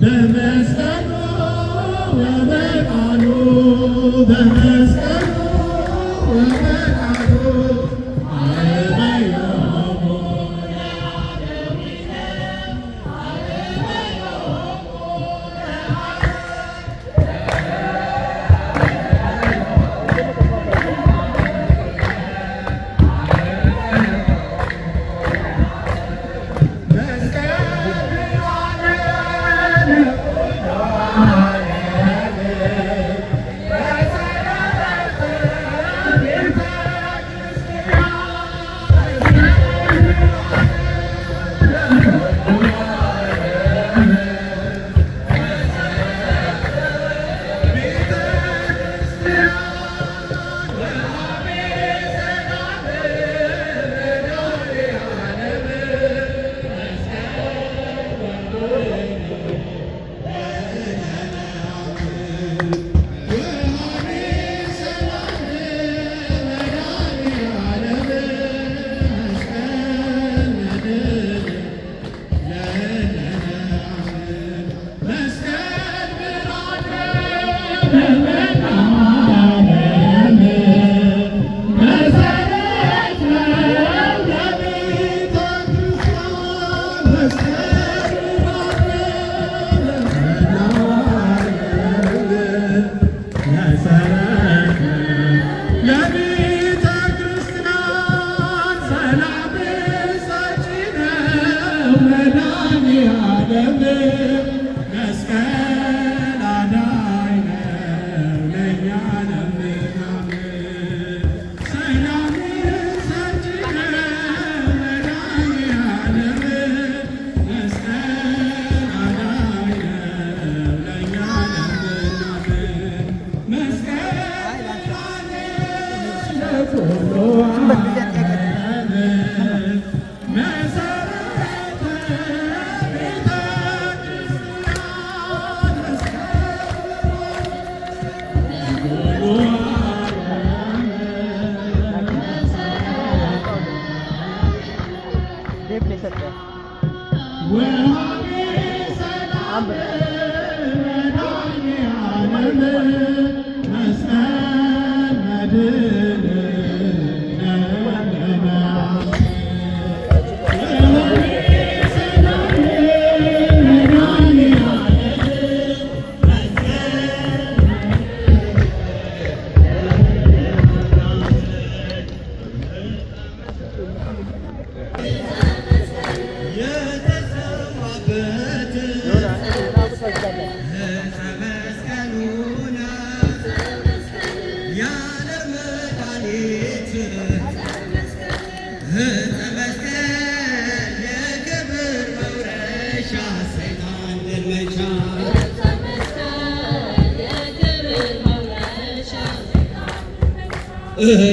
በመስቀሉ ወበቃሉ በመስቀሉ ወበቃሉ አለበዮሙ ለአለሚነ አለበዮሙ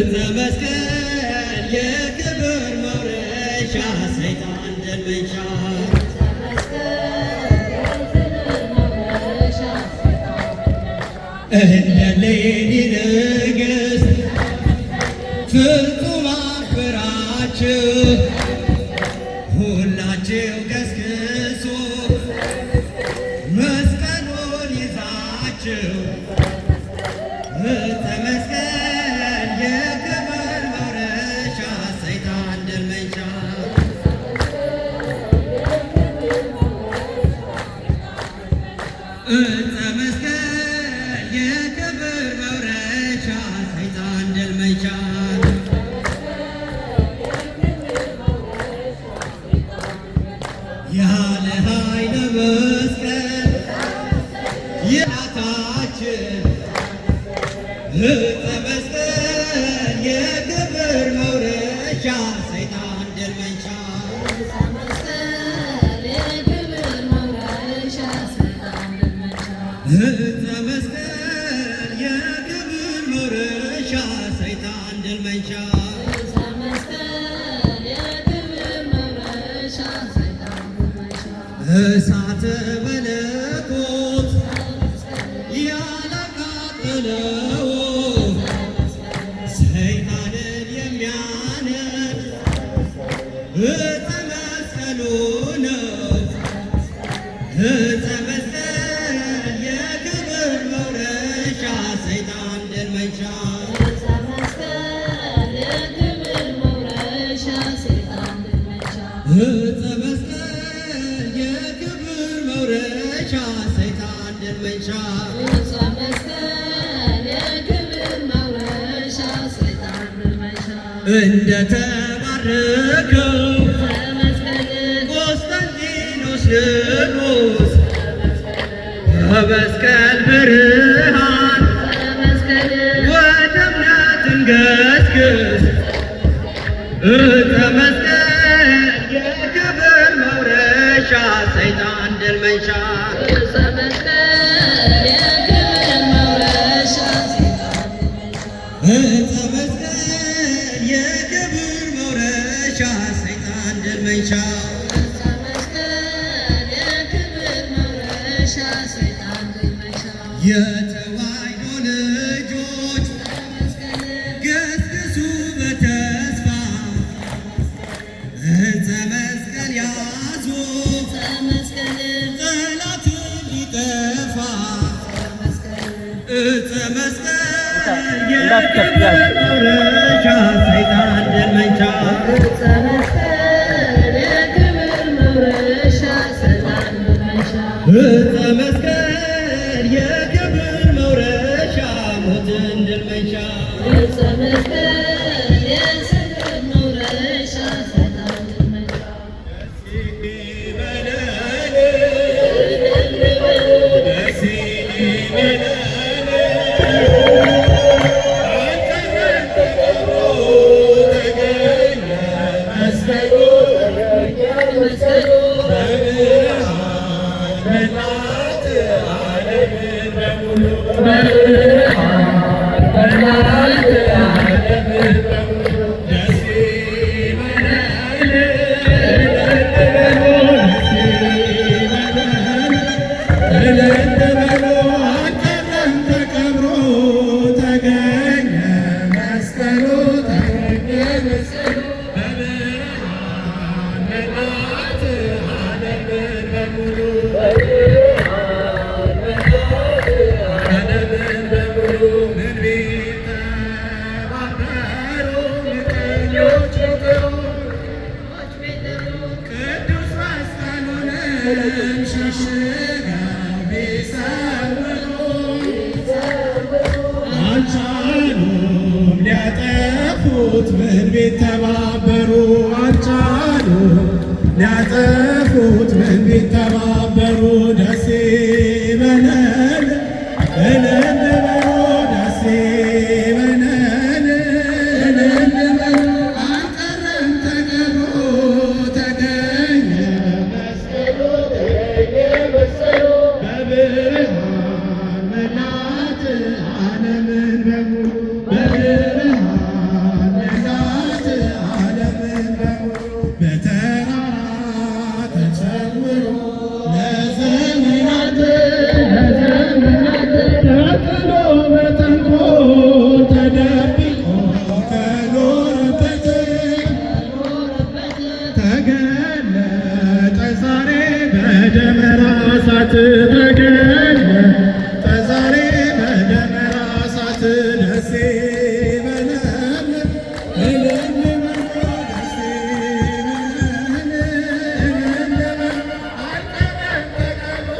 ተመስገን የክብር መውረሻ ሰይጣን ድል መንሻ እንደ ሌኒ ንግሥት ፍጹም አክብራችሁ ሁላችሁ ገስግሱ መስቀሉን ይዛችሁ ተመስገን የክብር መውረሻ ሰይጣን ድል መንሻ ተመስገን የክብር መውረሻ ሰይጣን ድል መንሻ ያለ ኃይለ መስቀል የናታችን ተመስገን የክብር መውረሻ ሰይጣን ድል መንሻ ተመስገን የክብር መውረሻ ሰይጣን ድል መንሻ እሳተ መለኮት ያላቃጠለው ሰይጣንን የሚያነድ ዕፀ መስቀሉ ነው። ዕፀ መስቀል መውረሻ ሰይጣን ድል መንሻ እንደተባረከው ቆስጠንጢኖስ ንጉሥ በመስቀል ብርሃን ወደ እምነት እንገስግስ ዕፀ መስቀል የክብር መውረሻ ሰይጣን ድል መንሻ ዕፀ መስቀል የክብር መውረሻ ሰይጣን ድል መንሻ የተዋሕዶ ልጆች ገስግሱ በተስፋ ዕፀ መስቀል ያዙ ጠላት ሊጠፋ ዕፀ መስቀል የክብር መውረሻ ሰይጣን ድል መንሻ ዕፀ መስቀል የክብር መውረሻ ሞትን ድል መንሻ አልቻሉም ሊያጠፉት ምን ቢተባበሩ አልቻሉም ሊያጠፉት ምን ቢተባበሩ ደስ ይበለን እልል በሉ ደስ ይበለን እልል በሉ አልቀረም ተቀብሮ ተገኘ መስቀሉ በብርሃን መላት ዓለምን በሙሉ በብርሃን መላት ዓለምን በሙሉ በተራራ ተሰውሮ ለዘመናት ተጥሎ በተንኮል ተደብቆ ከኖረበት ተገለጠ ዛሬ በደመራ እሳት ተገለጠ ዛሬ በደመራ እሳት ደስ ይበለን እልል በሉ ደስ ይበለን እልል በሉ አልቀረም ተቀብሮ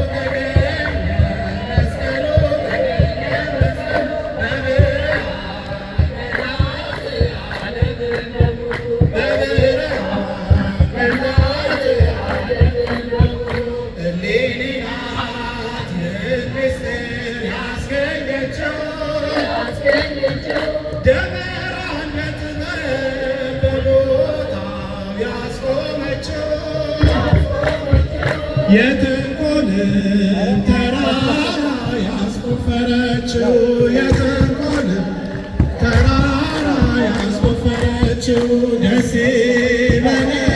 ተገኘ መስቀሉ ደመራነት በቦታው ያስቆመችው የተንኮልን ተራራ ያስቆፈረችው የተንኮልን ተራራ ያስቆፈረችው ደስ ይበለን